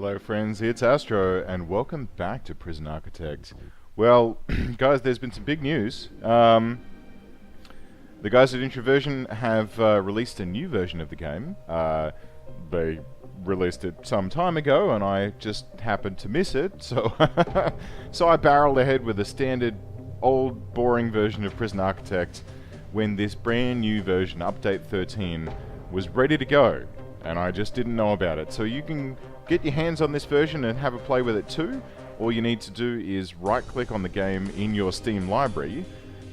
Hello friends, it's Astro and welcome back to Prison Architect. Well, guys, there's been some big news. The guys at Introversion have released a new version of the game. They released it some time ago and I just happened to miss it, so so I barreled ahead with a standard old boring version of Prison Architect when this brand new version, Update 13, was ready to go, and I just didn't know about it. So you can get your hands on this version and have a play with it too. All you need to do is right click on the game in your Steam library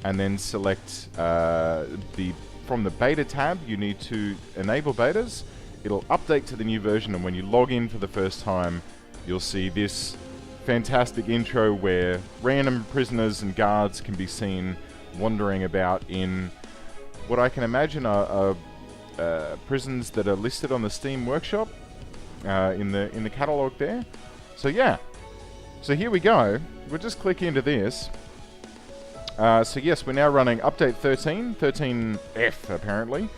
and then select from the beta tab. You need to enable betas. It'll update to the new version, and when you log in for the first time you'll see this fantastic intro where random prisoners and guards can be seen wandering about in what I can imagine are prisons that are listed on the Steam Workshop in the catalog there. So yeah, so here we go. We'll just click into this. So yes, we're now running update 13F apparently,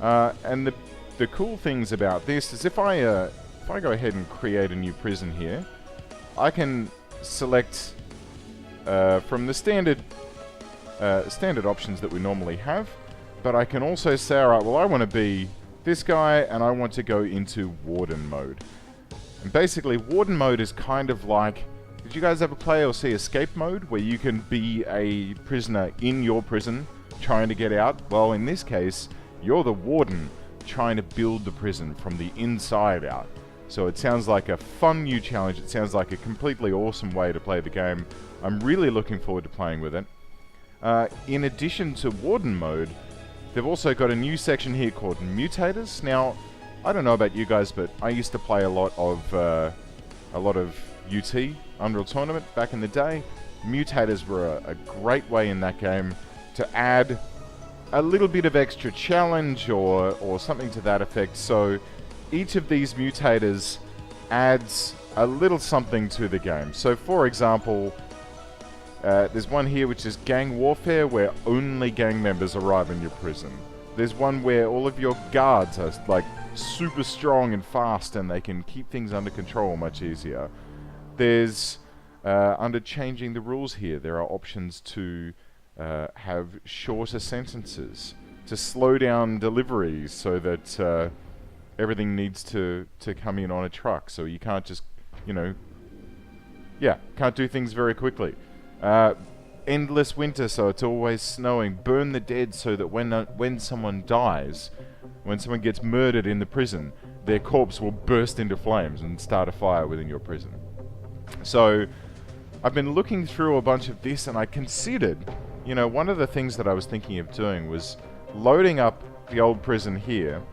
and the cool things about this is if I go ahead and create a new prison here, I can select from the standard options that we normally have, but I can also say, alright, well I want to be this guy and I want to go into Warden Mode. And basically Warden Mode is kind of like, did you guys ever play or see Escape Mode, where you can be a prisoner in your prison trying to get out? Well, in this case, you're the warden trying to build the prison from the inside out. So it sounds like a fun new challenge. It sounds like a completely awesome way to play the game. I'm really looking forward to playing with it. In addition to Warden Mode, they've also got a new section here called Mutators. Now, I don't know about you guys, but I used to play a lot of UT, Unreal Tournament, back in the day. Mutators were a great way in that game to add a little bit of extra challenge or something to that effect. So each of these mutators adds a little something to the game. So for example, there's one here which is gang warfare, where only gang members arrive in your prison. There's one where all of your guards are like super strong and fast and they can keep things under control much easier. There's under changing the rules here, there are options to have shorter sentences, to slow down deliveries so that everything needs to come in on a truck, so you can't just, can't do things very quickly. Endless winter, so it's always snowing. Burn the dead, so that when someone dies, when someone gets murdered in the prison, their corpse will burst into flames and start a fire within your prison. So I've been looking through a bunch of this, and I considered, one of the things that I was thinking of doing was loading up the old prison here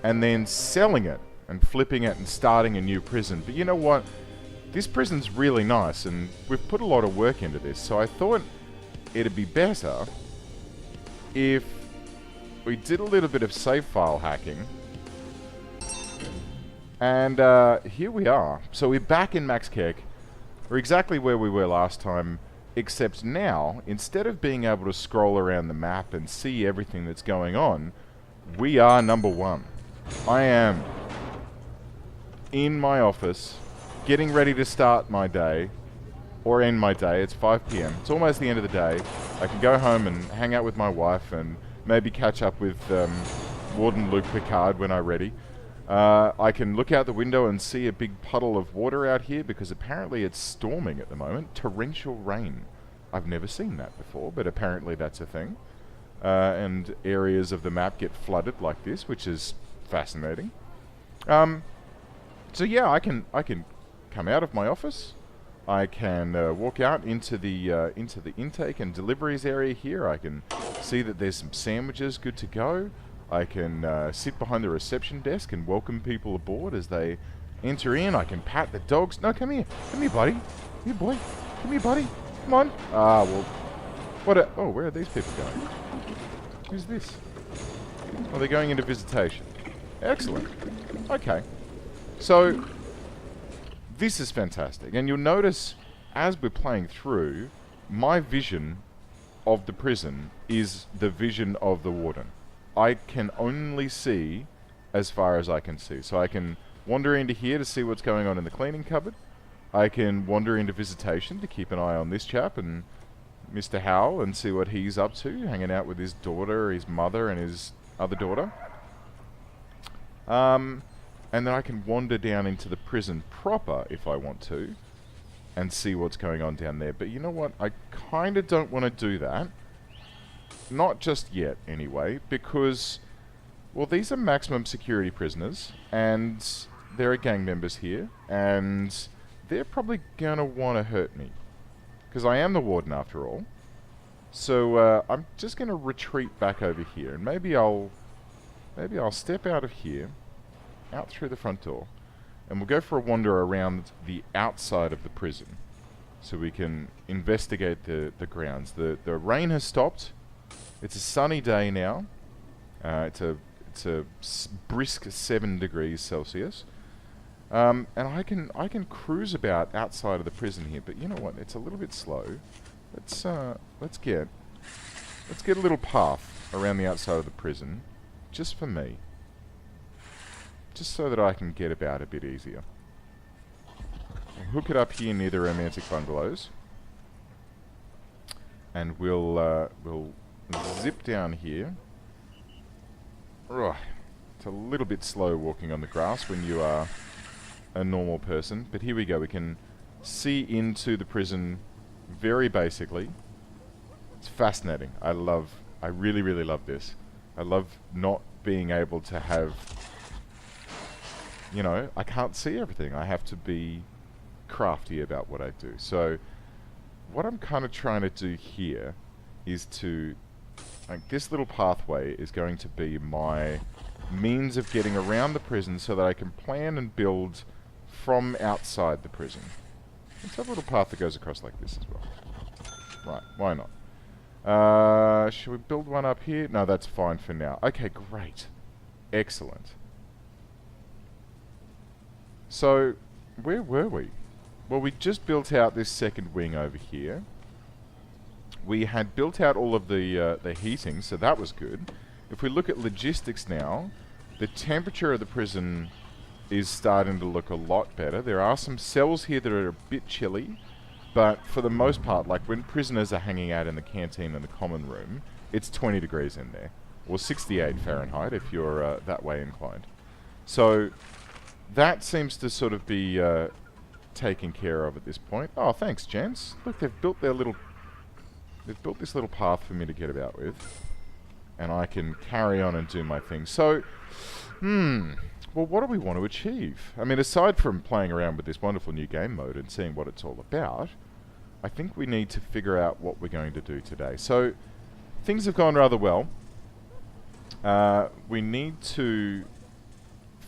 and then selling it and flipping it and starting a new prison. But you know what? This prison's really nice and we've put a lot of work into this, so I thought it'd be better if we did a little bit of save file hacking. And here we are. So we're back in Max Kek. We're exactly where we were last time, except now, instead of being able to scroll around the map and see everything that's going on, we are number one. I am in my office, getting ready to start my day, or end my day. It's 5 PM. It's almost the end of the day. I can go home and hang out with my wife and maybe catch up with Warden Luke Picard when I'm ready. I can look out the window and see a big puddle of water out here because apparently it's storming at the moment. Torrential rain. I've never seen that before, but apparently that's a thing. And areas of the map get flooded like this, which is fascinating. So yeah, I can come out of my office. I can walk out into the intake and deliveries area here. I can see that there's some sandwiches good to go. I can sit behind the reception desk and welcome people aboard as they enter in. I can pat the dogs. No, come here, buddy. Come here, boy. Come here, buddy. Come on. Ah, well, where are these people going? Who's this? Oh, they're going into visitation. Excellent. Okay. So this is fantastic, and you'll notice as we're playing through, my vision of the prison is the vision of the warden. I can only see as far as I can see, so I can wander into here to see what's going on in the cleaning cupboard. I can wander into visitation to keep an eye on this chap and Mr. Howell and see what he's up to, hanging out with his daughter, his mother, and his other daughter. And then I can wander down into the prison proper if I want to and see what's going on down there. But you know what? I kind of don't want to do that. Not just yet, anyway, because, well, these are maximum security prisoners, and there are gang members here, and they're probably going to want to hurt me. Because I am the warden, after all. So, I'm just going to retreat back over here, and maybe I'll step out of here, out through the front door, and we'll go for a wander around the outside of the prison, so we can investigate the grounds. The rain has stopped. It's a sunny day now. It's a brisk 7 degrees Celsius. And I can cruise about outside of the prison here, but you know what? It's a little bit slow. Let's get a little path around the outside of the prison, just for me. Just so that I can get about a bit easier. I'll hook it up here near the romantic bungalows. And we'll zip down here. Ugh, it's a little bit slow walking on the grass when you are a normal person. But here we go. We can see into the prison very basically. It's fascinating. I really, really love this. I love not being able to have... You know, I can't see everything. I have to be crafty about what I do. So, what I'm kind of trying to do here is to... Like, this little pathway is going to be my means of getting around the prison so that I can plan and build from outside the prison. Let's have a little path that goes across like this as well. Right, why not? Should we build one up here? No, that's fine for now. Okay, great. Excellent. So, where were we? Well, we just built out this second wing over here. We had built out all of the heating, so that was good. If we look at logistics now, the temperature of the prison is starting to look a lot better. There are some cells here that are a bit chilly, but for the most part, like when prisoners are hanging out in the canteen and the common room, it's 20 degrees in there. Or 68 Fahrenheit if you're that way inclined. So... that seems to sort of be taken care of at this point. Oh, thanks, gents. Look, they've built this little path for me to get about with. And I can carry on and do my thing. So, well, what do we want to achieve? I mean, aside from playing around with this wonderful new game mode and seeing what it's all about, I think we need to figure out what we're going to do today. So, things have gone rather well. We need to...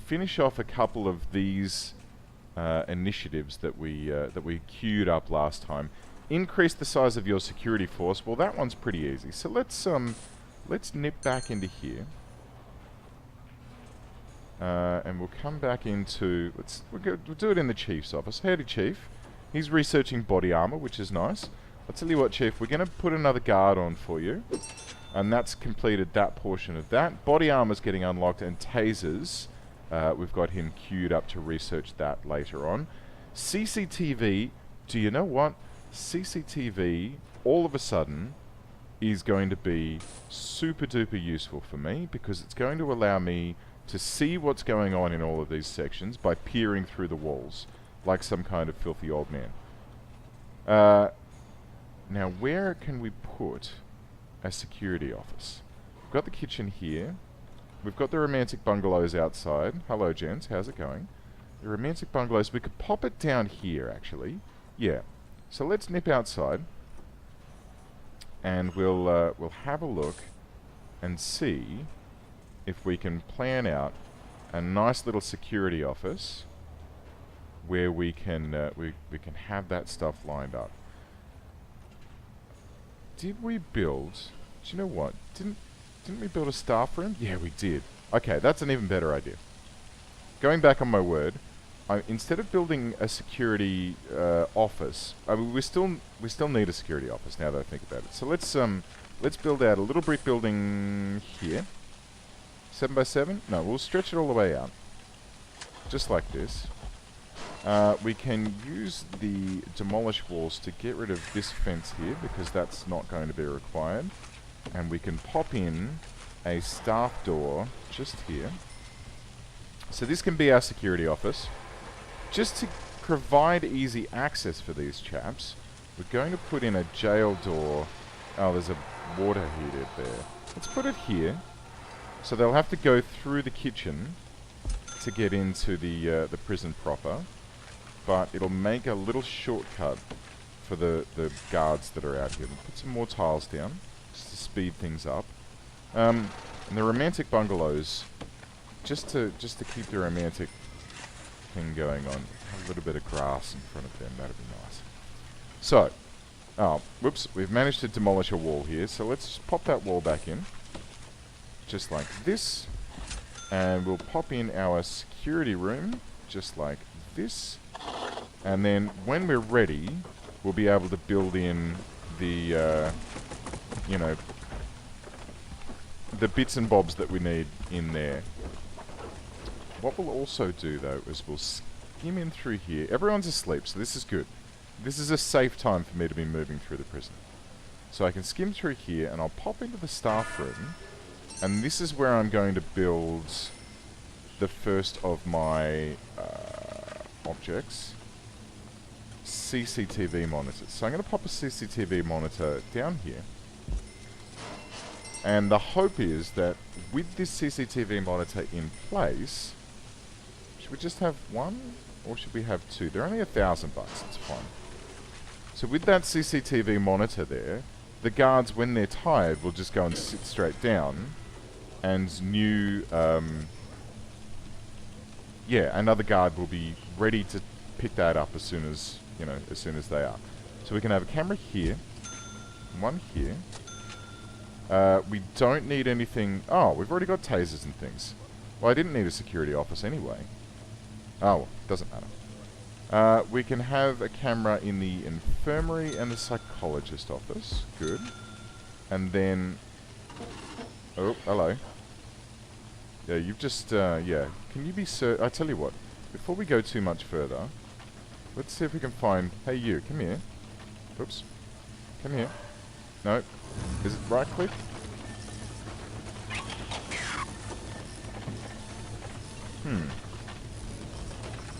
finish off a couple of these initiatives that we queued up last time. Increase the size of your security force. Well, that one's pretty easy. So let's nip back into here, and we'll come back into we'll do it in the Chief's office. Howdy, Chief. He's researching body armor, which is nice. I'll tell you what, Chief. We're going to put another guard on for you, and that's completed that portion of that. Body armor's getting unlocked, and tasers. We've got him queued up to research that later on. CCTV, do you know what? CCTV, all of a sudden, is going to be super duper useful for me because it's going to allow me to see what's going on in all of these sections by peering through the walls, like some kind of filthy old man. Now, where can we put a security office? We've got the kitchen here. We've got the romantic bungalows outside. Hello, gents. How's it going? The romantic bungalows. We could pop it down here, actually. Yeah. So let's nip outside, and we'll have a look and see if we can plan out a nice little security office where we can have that stuff lined up. Did we build? Do you know what? Didn't we build a staff room? Yeah, we did. Okay, that's an even better idea. Going back on my word, instead of building a security office, I mean, we still need a security office now that I think about it. So let's build out a little brick building here. 7 by 7? No, we'll stretch it all the way out. just like this. We can use the demolish walls to get rid of this fence here, because that's not going to be required. And we can pop in a staff door just here. So this can be our security office. Just to provide easy access for these chaps, we're going to put in a jail door. Oh, there's a water heater there. Let's put it here. So they'll have to go through the kitchen to get into the prison proper. But it'll make a little shortcut for the guards that are out here. We'll put some more tiles down just to speed things up. And the romantic bungalows, just to keep the romantic thing going on, have a little bit of grass in front of them. That'd be nice. So, oh, whoops, we've managed to demolish a wall here. So let's just pop that wall back in, just like this, and we'll pop in our security room, just like this. And then when we're ready, we'll be able to build in the, you know, the bits and bobs that we need in there. What we'll also do, though, is we'll skim in through here. Everyone's asleep, so this is good. This is a safe time for me to be moving through the prison. So I can skim through here, and I'll pop into the staff room. And this is where I'm going to build the first of my objects. CCTV monitors. So I'm going to pop a CCTV monitor down here. And the hope is that with this CCTV monitor in place, should we just have one? Or should we have two? They're only $1,000, it's fine. So with that CCTV monitor there, the guards, when they're tired, will just go and sit straight down. And another guard will be ready to pick that up as soon as, you know, as soon as they are. So we can have a camera here, one here. We don't need anything. Oh, we've already got tasers and things. Well, I didn't need a security office anyway. Oh, well, doesn't matter. We can have a camera in the infirmary and the psychologist office. Good. And then... Oh, hello. Yeah, you've just, yeah. Can you be I tell you what, before we go too much further, let's see if we can find... Hey, you, come here. Oops. Come here. No. Is it right click?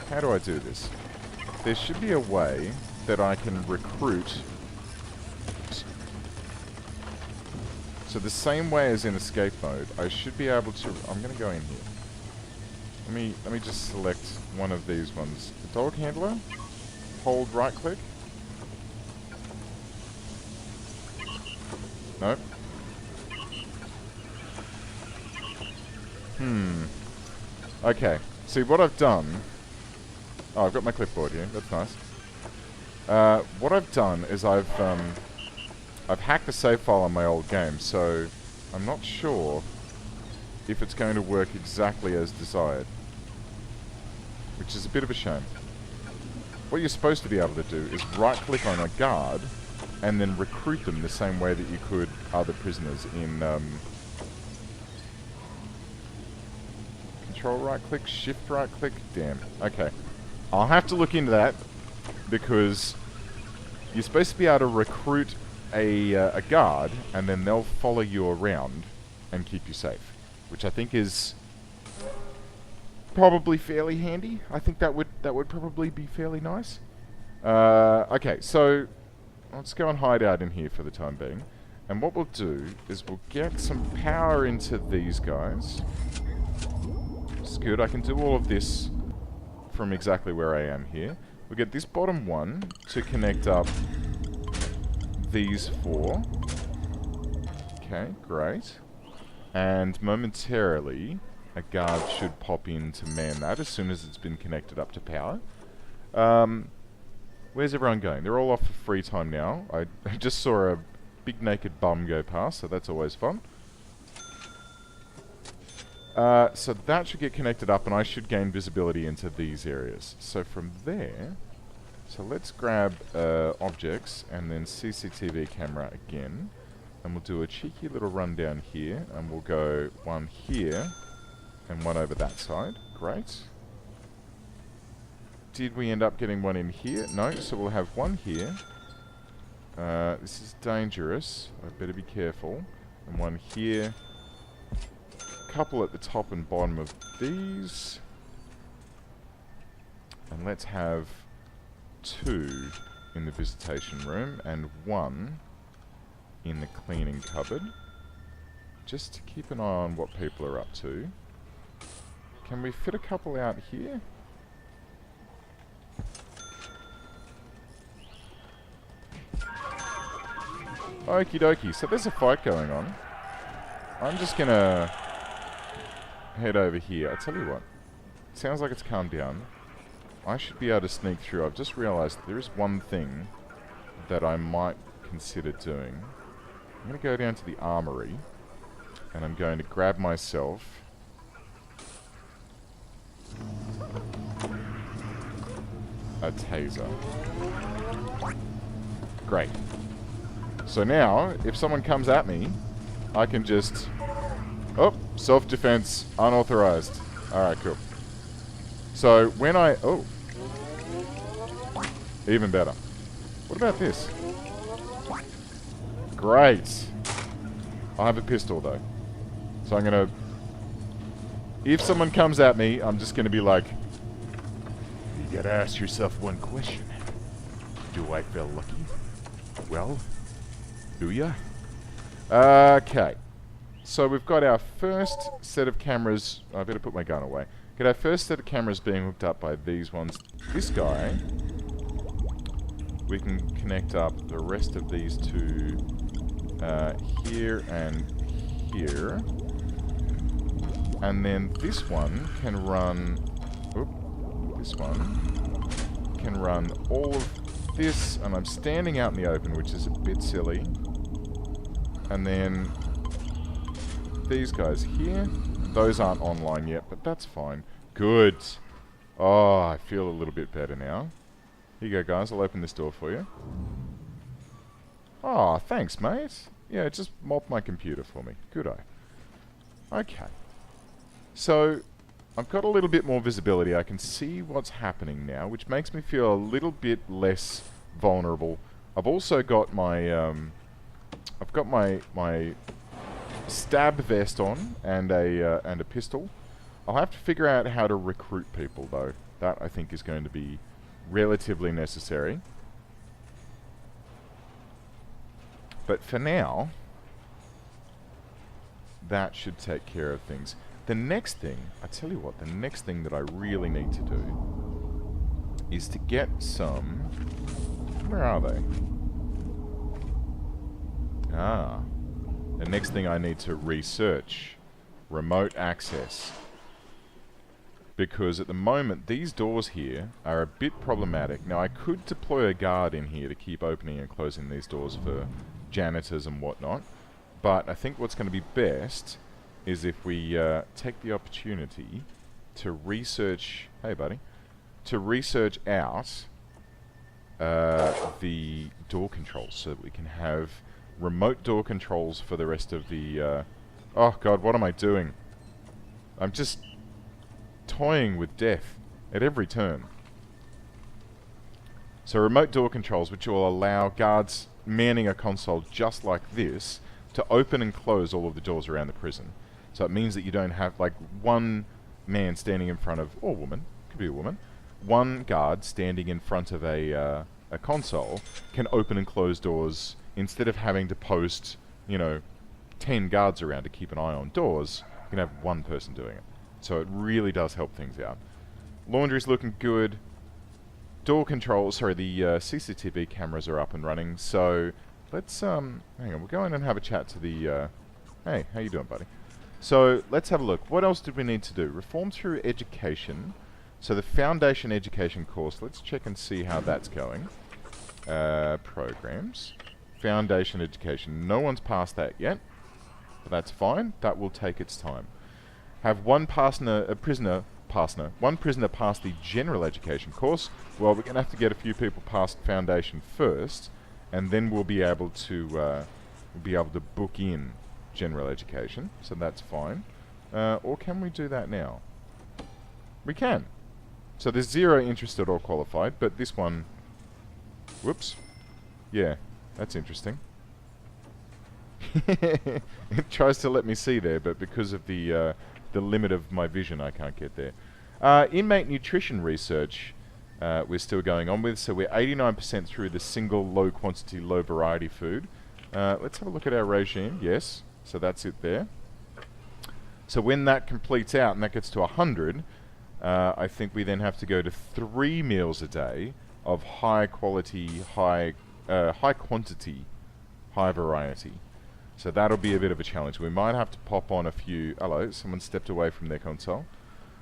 How do I do this? There should be a way that I can recruit. So the same way as in escape mode, I should be able to... I'm going to go in here. Let me just select one of these ones. The dog handler. Hold right click. Nope. Okay. See, what I've done... Oh, I've got my clipboard here. That's nice. What I've done is I've hacked the save file on my old game, so I'm not sure if it's going to work exactly as desired. Which is a bit of a shame. What you're supposed to be able to do is right-click on a guard and then recruit them the same way that you could other prisoners in... Control right-click, shift right-click? Damn. Okay. I'll have to look into that, because you're supposed to be able to recruit a guard, and then they'll follow you around and keep you safe, which I think is probably fairly handy. I think that would probably be fairly nice. Okay, so let's go and hide out in here for the time being, and what we'll do is we'll get some power into these guys. It's good. I can do all of this from exactly where I am here. We'll get this bottom one to connect up these four. Okay, great. And momentarily, a guard should pop in to man that as soon as it's been connected up to power. Where's everyone going? They're all off for free time now. I just saw a big naked bum go past, so that's always fun. So that should get connected up, and I should gain visibility into these areas. So from there... So let's grab objects, and then CCTV camera again. And we'll do a cheeky little run down here, and we'll go one here, and one over that side. Great. Did we end up getting one in here? No, so we'll have one here. This is dangerous. I better be careful. And one here. Couple at the top and bottom of these. And let's have 2 in the visitation room and 1 in the cleaning cupboard. Just to keep an eye on what people are up to. Can we fit a couple out here? Okie dokie, so there's a fight going on. I'm just gonna head over here. I'll tell you what, it sounds like it's calmed down. I should be able to sneak through. I've just realised there is one thing that I might consider doing. I'm gonna go down to the armory and I'm going to grab myself a taser. Great. So now, if someone comes at me, I can just... Oh, self-defense, unauthorized. Alright, cool. So, when I... Oh. Even better. What about this? Great. I have a pistol, though. So I'm gonna... If someone comes at me, I'm just gonna be like... You gotta ask yourself one question. Do I feel lucky? Well... Do ya? Okay. So we've got our first set of cameras... I better put my gun away. Get our first set of cameras being hooked up by these ones. This guy... We can connect up the rest of these two... here and here. And then this one can run... Oop. This one can run all of this. And I'm standing out in the open, which is a bit silly. And then these guys here. Those aren't online yet, but that's fine. Good. Oh, I feel a little bit better now. Here you go, guys. I'll open this door for you. Oh, thanks, mate. Yeah, it just mopped my computer for me. Good eye. Okay. So, I've got a little bit more visibility. I can see what's happening now, which makes me feel a little bit less vulnerable. I've also got my... I've got my stab vest on and a pistol. I'll have to figure out how to recruit people, though. That, I think, is going to be relatively necessary. But for now, that should take care of things. The next thing, I tell you what, the next thing that I really need to do is to get some... Where are they? Ah. The next thing I need to research. Remote access. Because at the moment, these doors here are a bit problematic. Now, I could deploy a guard in here to keep opening and closing these doors for janitors and whatnot. But I think what's going to be best is if we take the opportunity to research... Hey, buddy. To research out the door controls so that we can have remote door controls for the rest of the... oh, God, what am I doing? I'm just toying with death at every turn. So remote door controls, which will allow guards manning a console just like this to open and close all of the doors around the prison. So it means that you don't have, like, one man standing in front of... or woman. Could be a woman. One guard standing in front of a console can open and close doors instead of having to post, you know, 10 guards around to keep an eye on doors. You can have one person doing it. So it really does help things out. Laundry's looking good. Door controls, sorry, the CCTV cameras are up and running. So let's, hang on, we'll go in and have a chat to the, hey, how you doing, buddy? So let's have a look. What else did we need to do? Reform through education. So the foundation education course, let's check and see how that's going. Programs. Foundation education. No one's passed that yet. But that's fine. That will take its time. Have one prisoner pass the general education course. Well, we're going to have to get a few people past foundation first, and then we'll be able to book in general education. So that's fine. Or can we do that now? We can. So there's 0 interested or qualified, but this one... Whoops. Yeah, that's interesting. It tries to let me see there, but because of the limit of my vision, I can't get there. Inmate nutrition research we're still going on with, so we're 89% through the single low quantity, low variety food. Let's have a look at our regime. Yes, so that's it there. So when that completes out and that gets to 100, I think we then have to go to 3 meals a day of high quality, high quantity, high variety. So that'll be a bit of a challenge. We might have to pop on a few... Hello, someone stepped away from their console.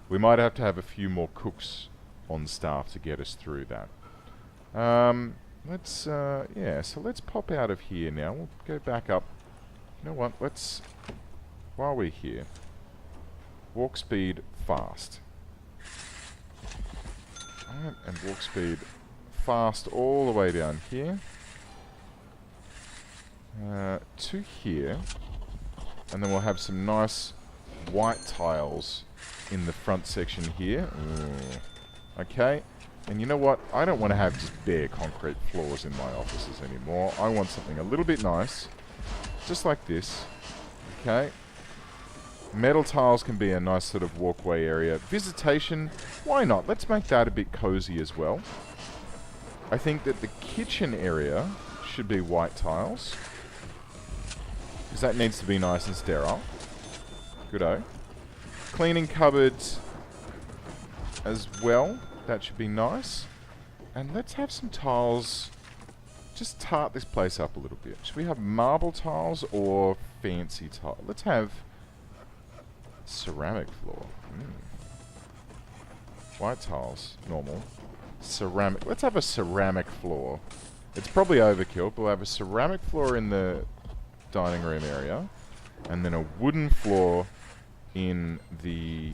We might have to have a few more cooks on staff to get us through that. Yeah, so let's pop out of here now. We'll go back up. You know what, while we're here, walk speed fast. Alright, and walk speed fast all the way down here. To here, and then we'll have some nice white tiles in the front section here. Okay, and you know what? I don't want to have just bare concrete floors in my offices anymore. I want something a little bit nice, just like this. Okay, metal tiles can be a nice sort of walkway area. Visitation, why not? Let's make that a bit cozy as well. I think that the kitchen area should be white tiles, because that needs to be nice and sterile. Good-o. Cleaning cupboards as well. That should be nice. And let's have some tiles. Just tart this place up a little bit. Should we have marble tiles or fancy tiles? Let's have ceramic floor. White tiles, normal. Ceramic. Let's have a ceramic floor. It's probably overkill, but we'll have a ceramic floor in the dining room area, and then a wooden floor in the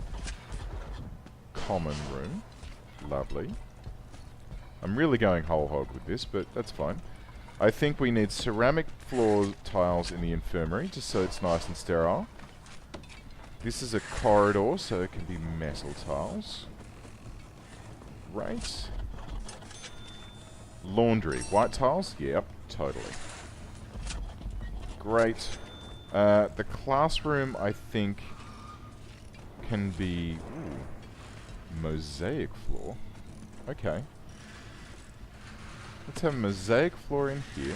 common room. Lovely. I'm really going whole hog with this, but that's fine. I think we need ceramic floor tiles in the infirmary, just so it's nice and sterile. This is a corridor, so it can be metal tiles. Great. Laundry. White tiles? Yep, totally. Great. The classroom, I think, can be... mosaic floor. Okay. Let's have a mosaic floor in here.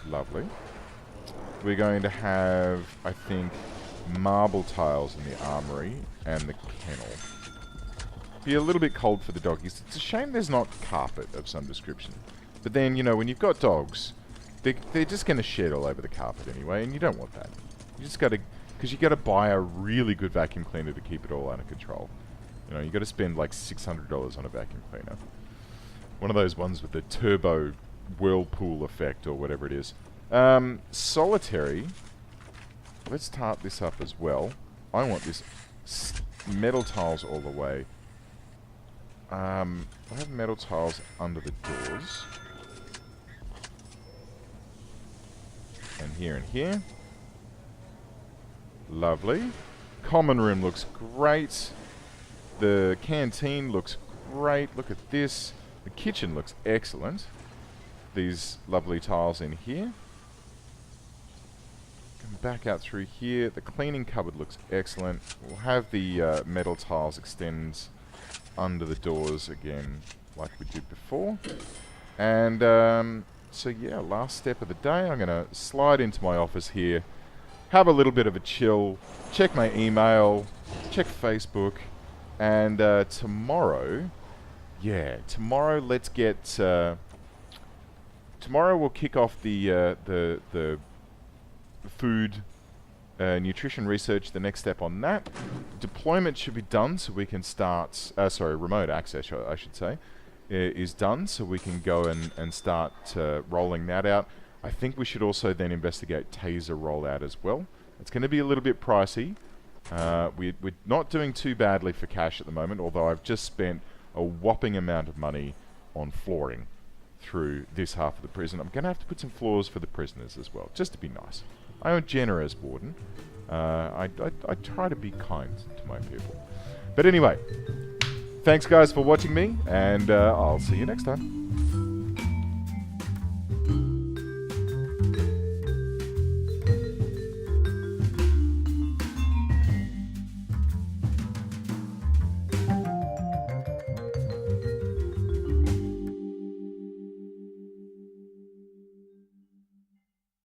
Lovely. We're going to have, I think, marble tiles in the armory and the kennel. Be a little bit cold for the doggies. It's a shame there's not carpet of some description. But then, you know, when you've got dogs, they're just going to shed all over the carpet anyway, and you don't want that. You just got to... Because you got to buy a really good vacuum cleaner to keep it all under control. You know, you got to spend like $600 on a vacuum cleaner. One of those ones with the turbo whirlpool effect or whatever it is. Solitary. Let's tart this up as well. I want this metal tiles all the way. I have metal tiles under the doors. And here. Lovely. Common room looks great. The canteen looks great. Look at this. The kitchen looks excellent. These lovely tiles in here. Come back out through here. The cleaning cupboard looks excellent. We'll have the metal tiles extend under the doors again like we did before. And so yeah, last step of the day. I'm going to slide into my office here. Have a little bit of a chill, check my email, check Facebook, and tomorrow let's get... tomorrow we'll kick off the food nutrition research, the next step on that. Deployment should be done so we can start... remote access, I should say, is done so we can go and start rolling that out. I think we should also then investigate taser rollout as well. It's going to be a little bit pricey. We're not doing too badly for cash at the moment, although I've just spent a whopping amount of money on flooring through this half of the prison. I'm going to have to put some floors for the prisoners as well, just to be nice. I'm a generous warden. I try to be kind to my people. But anyway, thanks guys for watching me, and I'll see you next time.